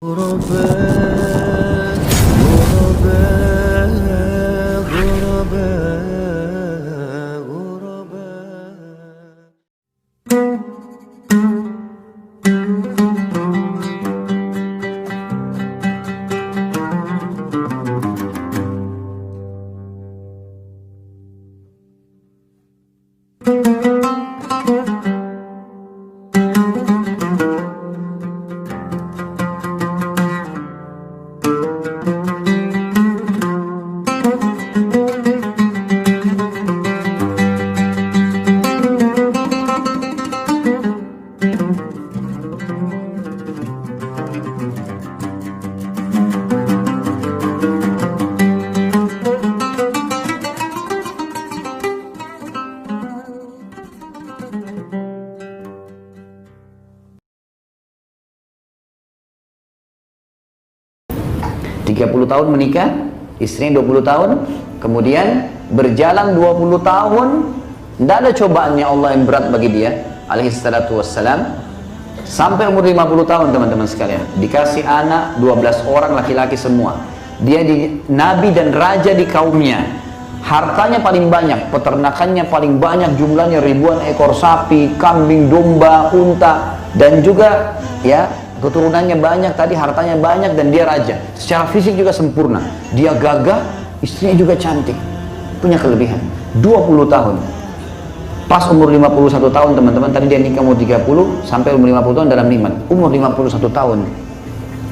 غرباء غرباء غرباء غرباء. Puluh tahun menikah, istrinya 20 tahun, kemudian berjalan 20 tahun, tidak ada cobaannya Allah yang berat bagi dia, alaihi salatu wassalam, sampai umur 50 tahun teman-teman sekalian, dikasih anak 12 orang laki-laki semua, dia nabi dan raja di kaumnya, hartanya paling banyak, peternakannya paling banyak, jumlahnya ribuan ekor sapi, kambing, domba, unta, dan juga ya keturunannya banyak, tadi hartanya banyak, dan dia raja. Secara fisik juga sempurna, dia gagah, istrinya juga cantik, punya kelebihan. 20 tahun, pas umur 51 tahun teman-teman, tadi dia nikah umur 30, sampai umur 50 tahun dalam nikmat, umur 51 tahun.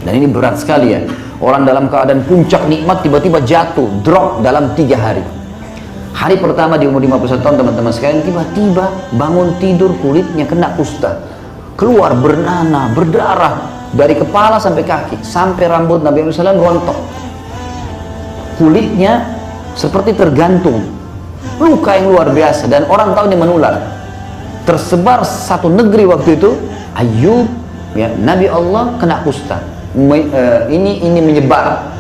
Dan ini berat sekali ya, orang dalam keadaan puncak nikmat tiba-tiba jatuh, drop dalam 3 hari. Hari pertama di umur 51 tahun teman-teman sekalian, tiba-tiba bangun tidur, kulitnya kena kusta, keluar bernanah, berdarah dari kepala sampai kaki, sampai rambut Nabi SAW rontok, kulitnya seperti tergantung, luka yang luar biasa, dan orang tahu ini menular, tersebar satu negeri waktu itu. Ayub ya, Nabi Allah kena kusta, ini menyebar,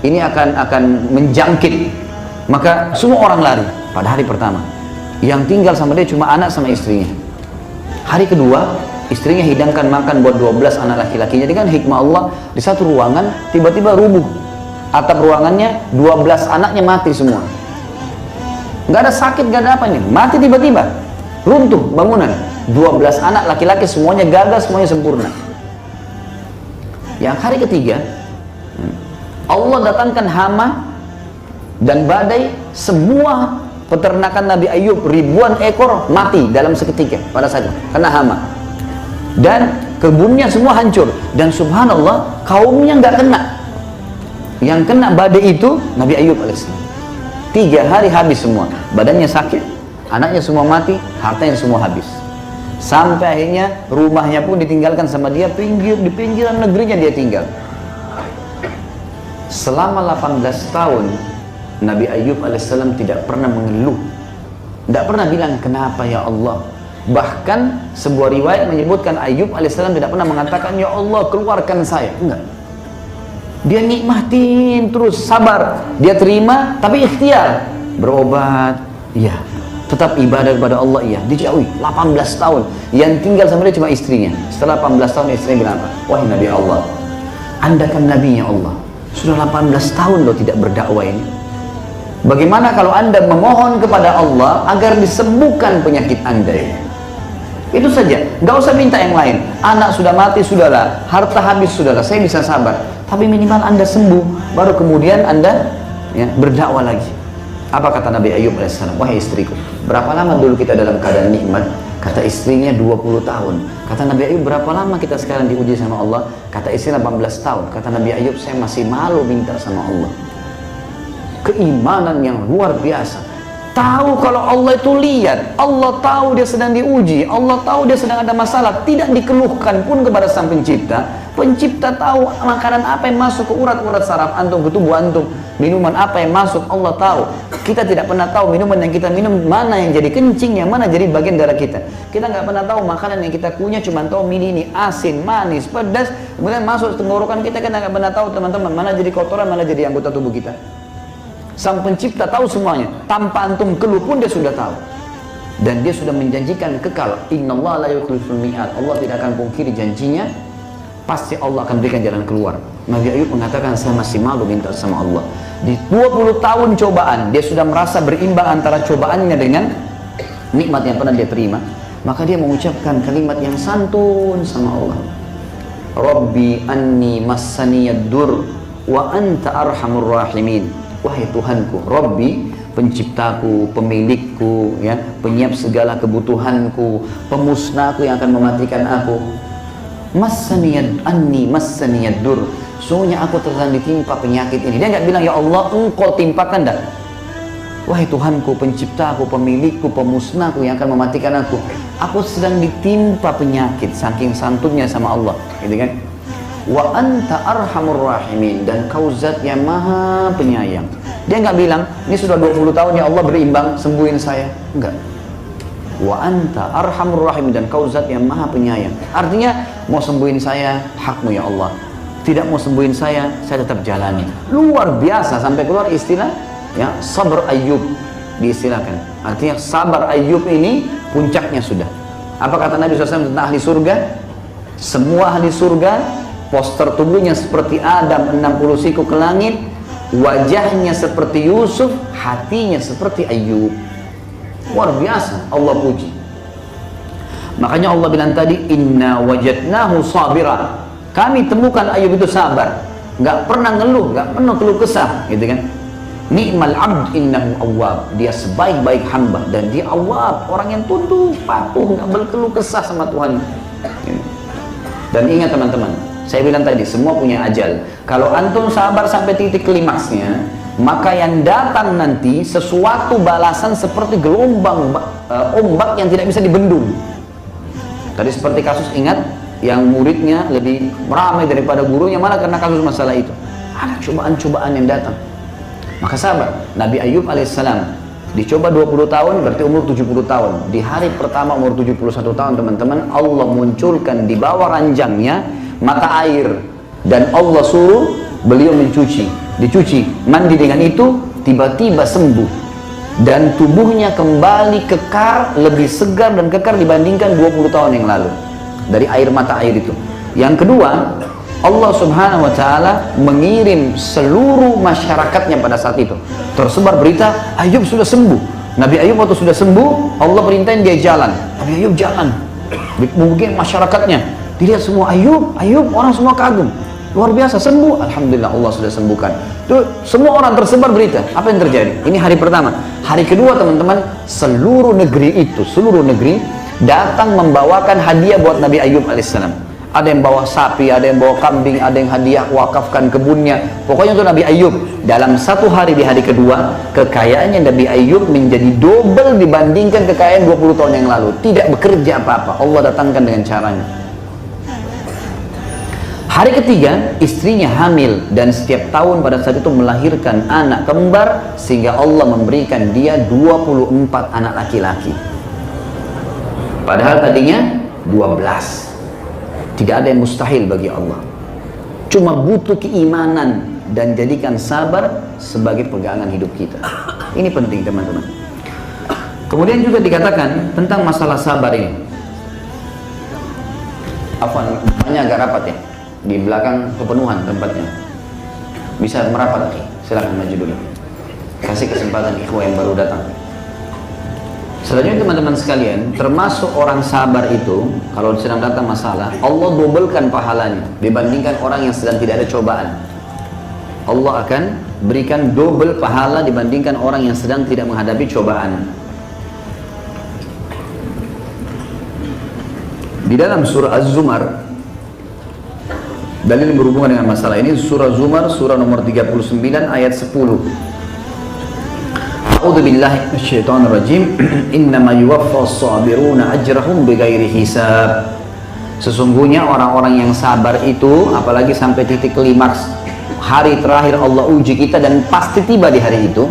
ini akan menjangkit, maka semua orang lari pada hari pertama. Yang tinggal sama dia cuma anak sama istrinya. Hari kedua, istrinya hidangkan makan buat 12 anak laki-lakinya. Jadi kan hikmah Allah, di satu ruangan tiba-tiba rubuh atap ruangannya, 12 anaknya mati semua. Nggak ada sakit, nggak ada apa nih, mati tiba-tiba, runtuh bangunan. 12 anak laki-laki semuanya gagah, semuanya sempurna. Yang hari ketiga, Allah datangkan hama dan badai, semua peternakan Nabi Ayub ribuan ekor mati dalam seketika pada saat itu karena hama, dan kebunnya semua hancur, dan subhanallah kaumnya nggak kena. Yang kena badai itu Nabi Ayub alaihissalam. 3 hari habis semua, badannya sakit, anaknya semua mati, hartanya semua habis, sampai akhirnya rumahnya pun ditinggalkan sama dia, di pinggiran negerinya dia tinggal. Selama 18 tahun Nabi Ayub alaihissalam tidak pernah mengeluh, tidak pernah bilang kenapa ya Allah. Bahkan sebuah riwayat menyebutkan Ayub alaihissalam tidak pernah mengatakan ya Allah keluarkan saya, enggak. Dia nikmatin terus, sabar, dia terima, tapi ikhtiar, berobat, iya, tetap ibadah kepada Allah, iya, dijauhi 18 tahun. Yang tinggal sama dia cuma istrinya. Setelah 18 tahun istrinya bilang apa? Wahai Nabi Allah, Anda kan Nabinya Allah, sudah 18 tahun loh tidak berdakwah ini. Bagaimana kalau Anda memohon kepada Allah agar disembuhkan penyakit Anda ini? Itu saja, nggak usah minta yang lain. Anak sudah mati, sudahlah, harta habis, sudahlah, saya bisa sabar. Tapi minimal Anda sembuh, baru kemudian Anda ya, berdakwah lagi. Apa kata Nabi Ayub alaihissalam? Wahai istriku, berapa lama dulu kita dalam keadaan nikmat? Kata istrinya 20 tahun. Kata Nabi Ayub, berapa lama kita sekarang diuji sama Allah? Kata istri 18 tahun. Kata Nabi Ayub, saya masih malu minta sama Allah. Keimanan yang luar biasa. Tahu kalau Allah itu lihat, Allah tahu dia sedang diuji, Allah tahu dia sedang ada masalah, tidak dikeluhkan pun kepada sang pencipta. Pencipta tahu makanan apa yang masuk ke urat-urat saraf antum, ke tubuh antum, minuman apa yang masuk, Allah tahu. Kita tidak pernah tahu minuman yang kita minum mana yang jadi kencing, yang mana jadi bagian darah kita. Kita nggak pernah tahu makanan yang kita kunyah, cuma tahu ini asin, manis, pedas, kemudian masuk tenggorokan kita, kan nggak pernah tahu teman-teman mana jadi kotoran, mana jadi anggota tubuh kita. Sang pencipta tahu semuanya, tanpa antum keluh pun dia sudah tahu. Dan dia sudah menjanjikan kekal. Innallaha la yukhliful mi'ad. Allah tidak akan pungkiri janjinya. pasti Allah akan berikan jalan keluar. Nabi Ayub mengatakan, saya masih malu minta sama Allah. Di 20 tahun cobaan, dia sudah merasa berimbang antara cobaannya dengan nikmat yang pernah dia terima. Maka dia mengucapkan kalimat yang santun sama Allah. Rabbi anni massaniyad dur wa anta arhamur rahimin. Wahai Tuhanku, Rabbi, penciptaku, pemilikku, ya, penyiap segala kebutuhanku, pemusnahku yang akan mematikan aku. Massaniyad anni massaniyad dur. Sungguhnya aku telah ditimpa penyakit ini. Dia nggak bilang, ya Allah, engkau timpakan, dah. Wahai Tuhanku, penciptaku, pemilikku, pemusnahku yang akan mematikan aku. Aku sedang ditimpa penyakit, saking santunnya sama Allah, gitu kan? Wa anta arhamur rahimin, dan kau zat yang maha penyayang. Dia nggak bilang, ini sudah 20 tahun ya Allah berimbang, sembuhin saya. Enggak. Wa anta arhamur rahimin, dan kau zat yang maha penyayang. Artinya, mau sembuhin saya, hakmu ya Allah. Tidak mau sembuhin saya tetap jalani. Luar biasa, sampai keluar istilah, ya, sabar Ayub diistilahkan. Artinya sabar Ayub ini puncaknya sudah. Apa kata Nabi SAW tentang ahli surga? Semua ahli surga, poster tubuhnya seperti Adam 60 siku ke langit, wajahnya seperti Yusuf, hatinya seperti Ayub. Luar biasa, Allah puji. Makanya Allah bilang tadi, inna wajadnahu sabira. Kami temukan Ayub itu sabar, nggak pernah ngeluh, nggak pernah keluh kesah, gitu kan? Ni'mal abd innahu awwab. Dia sebaik-baik hamba, dan dia awwab, orang yang tunduk, patuh, nggak berkeluh kesah sama Tuhan. Dan ingat teman-teman, saya bilang tadi, semua punya ajal. Kalau antum sabar sampai titik klimaksnya, maka yang datang nanti sesuatu balasan seperti gelombang ombak yang tidak bisa dibendung. Tadi seperti kasus, ingat, yang muridnya lebih ramai daripada gurunya, malah karena kasus masalah itu. Ada cobaan-cobaan yang datang. Maka sabar. Nabi Ayub alaihissalam dicoba 20 tahun, berarti umur 70 tahun. Di hari pertama umur 71 tahun, teman-teman, Allah munculkan di bawah ranjangnya mata air, dan Allah suruh beliau dicuci, mandi dengan itu, tiba-tiba sembuh, dan tubuhnya kembali kekar, lebih segar dan kekar dibandingkan 20 tahun yang lalu dari air mata air itu. Yang kedua, Allah subhanahu wa ta'ala mengirim seluruh masyarakatnya pada saat itu. Tersebar berita, Ayub sudah sembuh. Nabi Ayub waktu sudah sembuh, Allah perintahin dia jalan. Nabi Ayub jalan. Mungkin masyarakatnya, dilihat semua, Ayub, orang semua kagum. Luar biasa, sembuh. Alhamdulillah, Allah sudah sembuhkan. Tuh, semua orang tersebar berita. Apa yang terjadi? Ini hari pertama. Hari kedua, teman-teman, seluruh negeri datang membawakan hadiah buat Nabi Ayub alaihissalam. Ada yang bawa sapi, ada yang bawa kambing, ada yang hadiah wakafkan kebunnya. Pokoknya untuk Nabi Ayub. Dalam satu hari, di hari kedua, kekayaannya Nabi Ayub menjadi double dibandingkan kekayaan 20 tahun yang lalu. Tidak bekerja apa-apa, Allah datangkan dengan caranya. Hari ketiga, istrinya hamil, dan setiap tahun pada saat itu melahirkan anak kembar, sehingga Allah memberikan dia 24 anak laki-laki. Padahal tadinya 12. Tidak ada yang mustahil bagi Allah. Cuma butuh keimanan dan jadikan sabar sebagai pegangan hidup kita. Ini penting, teman-teman. Kemudian juga dikatakan tentang masalah sabar ini. Banyak agak rapat ya. Di belakang kepenuhan tempatnya. Bisa merapat lagi. Silakan maju dulu. Kasih kesempatan ikhwah yang baru datang. Selanjutnya, teman-teman sekalian, termasuk orang sabar itu, kalau sedang datang masalah, Allah dobelkan pahalanya dibandingkan orang yang sedang tidak ada cobaan. Allah akan berikan double pahala dibandingkan orang yang sedang tidak menghadapi cobaan. Di dalam surah Az-Zumar, dalil yang berhubungan dengan masalah ini, surah Zumar, surah nomor 39 ayat 10. A'udzu billahi minasyaitonir rajim. Innama yuwaffas sabiruna ajrahum bighairi hisab. Sesungguhnya orang-orang yang sabar itu, apalagi sampai titik klimaks, hari terakhir Allah uji kita dan pasti tiba di hari itu,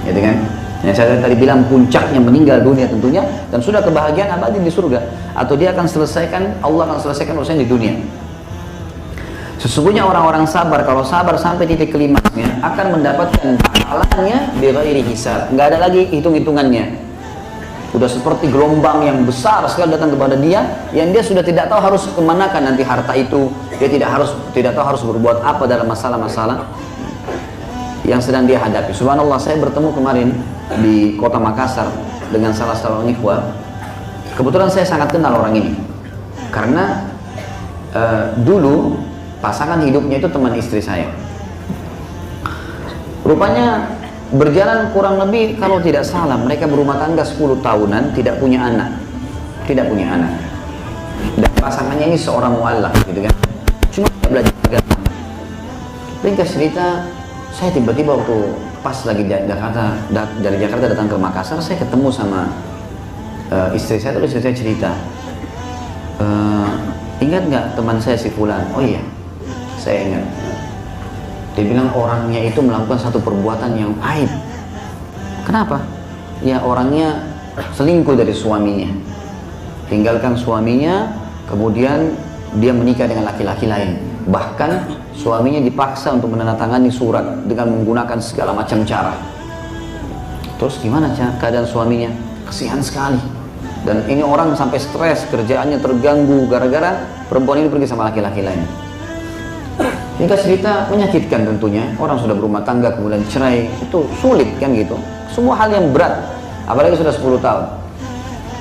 gitu kan? Yang saya tadi bilang puncaknya meninggal dunia tentunya, dan sudah kebahagiaan abadi di surga, atau dia akan selesaikan, Allah akan selesaikan urusan di dunia. Sesungguhnya orang-orang sabar, kalau sabar sampai titik klimaksnya, akan mendapatkan pahalanya bighairi hisab. Nggak ada lagi hitung-hitungannya. Udah seperti gelombang yang besar sekali datang kepada dia, yang dia sudah tidak tahu harus kemanakan nanti harta itu. Dia tidak tahu harus berbuat apa dalam masalah-masalah yang sedang dia hadapi. Subhanallah, saya bertemu kemarin di kota Makassar dengan salah seorang ikhwah. Kebetulan saya sangat kenal orang ini karena dulu pasangan hidupnya itu teman istri saya. Rupanya berjalan kurang lebih, kalau tidak salah, mereka berumah tangga 10 tahunan, tidak punya anak. Dan pasangannya ini seorang mu'allaf, gitu kan. Cuma belajar agama. Ringkas cerita, saya tiba-tiba waktu pas lagi dari Jakarta datang ke Makassar, saya ketemu sama istri saya. Terus istri saya cerita, ingat nggak teman saya si Fulan? Oh iya, saya ingat. Dia bilang orangnya itu melakukan satu perbuatan yang aib. Kenapa? Ya orangnya selingkuh dari suaminya, tinggalkan suaminya, kemudian dia menikah dengan laki-laki lain. Bahkan suaminya dipaksa untuk menandatangani surat dengan menggunakan segala macam cara. Terus gimana keadaan suaminya? Kasihan sekali. Dan ini orang sampai stres, kerjaannya terganggu gara-gara perempuan ini pergi sama laki-laki lain. Ringkas cerita, menyakitkan tentunya. Orang sudah berumah tangga kemudian cerai, itu sulit kan gitu. Semua hal yang berat, apalagi sudah 10 tahun.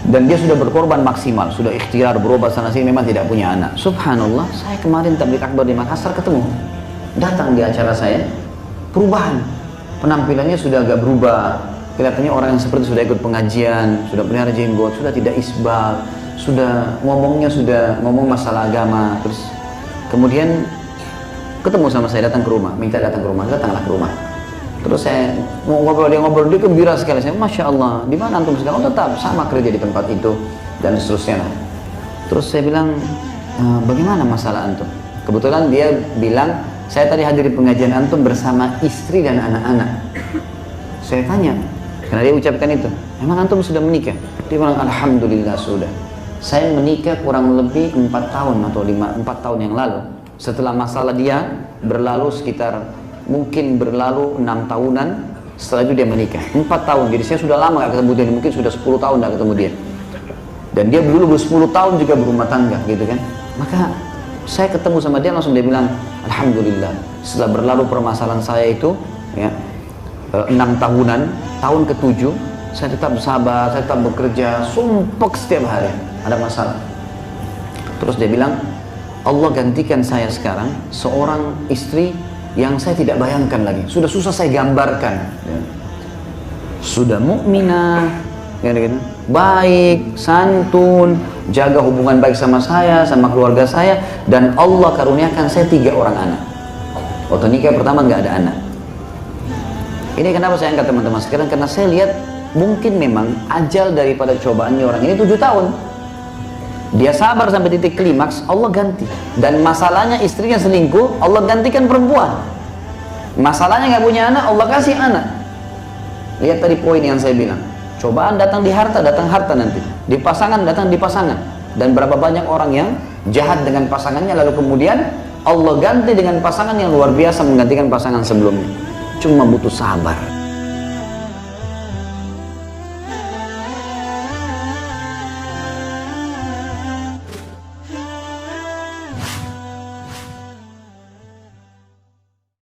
Dan dia sudah berkorban maksimal, sudah ikhtiar berobat sana sini, memang tidak punya anak. Subhanallah, saya kemarin tabligh akbar di Makassar ketemu. Datang di acara saya, perubahan. Penampilannya sudah agak berubah. Kelihatannya orang yang seperti sudah ikut pengajian, sudah pelihara jenggot, sudah tidak isbal, sudah ngomong masalah agama. Terus kemudian ketemu sama saya, datang ke rumah, minta datang ke rumah, datanglah ke rumah. Terus saya mau ngobrol, dia gembira sekali. Saya, Masya Allah, di mana antum sekarang? Oh, tetap sama kerja di tempat itu dan seterusnya. Terus saya bilang, bagaimana masalah antum? Kebetulan dia bilang, saya tadi hadir di pengajian antum bersama istri dan anak-anak. Saya tanya, karena dia ucapkan itu, emang antum sudah menikah? Dia bilang, alhamdulillah sudah. Saya menikah kurang lebih 4 tahun atau 4 tahun yang lalu. Setelah masalah dia berlalu sekitar mungkin berlalu 6 tahunan, setelah itu dia menikah 4 tahun. Jadi saya sudah lama gak ketemu dia, mungkin sudah 10 tahun gak ketemu dia. Dan dia dulu 10 tahun juga berumah tangga gitu kan. Maka saya ketemu sama dia, langsung dia bilang, alhamdulillah setelah berlalu permasalahan saya itu ya 6 tahunan, tahun ke-7 saya tetap sabar, saya tetap bekerja, sumpek setiap hari ada masalah. Terus dia bilang, Allah gantikan saya sekarang seorang istri yang saya tidak bayangkan lagi. Sudah susah saya gambarkan. Ya. Sudah mukminah, ya, baik, santun, jaga hubungan baik sama saya, sama keluarga saya, dan Allah karuniakan saya 3 orang anak. Waktu nikah pertama nggak ada anak. Ini kenapa saya angkat teman-teman sekarang? Karena saya lihat mungkin memang ajal daripada cobaannya orang ini 7 tahun. Dia sabar sampai titik klimaks, Allah ganti. Dan masalahnya istrinya selingkuh, Allah gantikan perempuan. Masalahnya nggak punya anak, Allah kasih anak. Lihat tadi poin yang saya bilang. Cobaan datang di harta, datang harta nanti. Di pasangan, datang di pasangan. Dan berapa banyak orang yang jahat dengan pasangannya, lalu kemudian Allah ganti dengan pasangan yang luar biasa menggantikan pasangan sebelumnya. Cuma butuh sabar.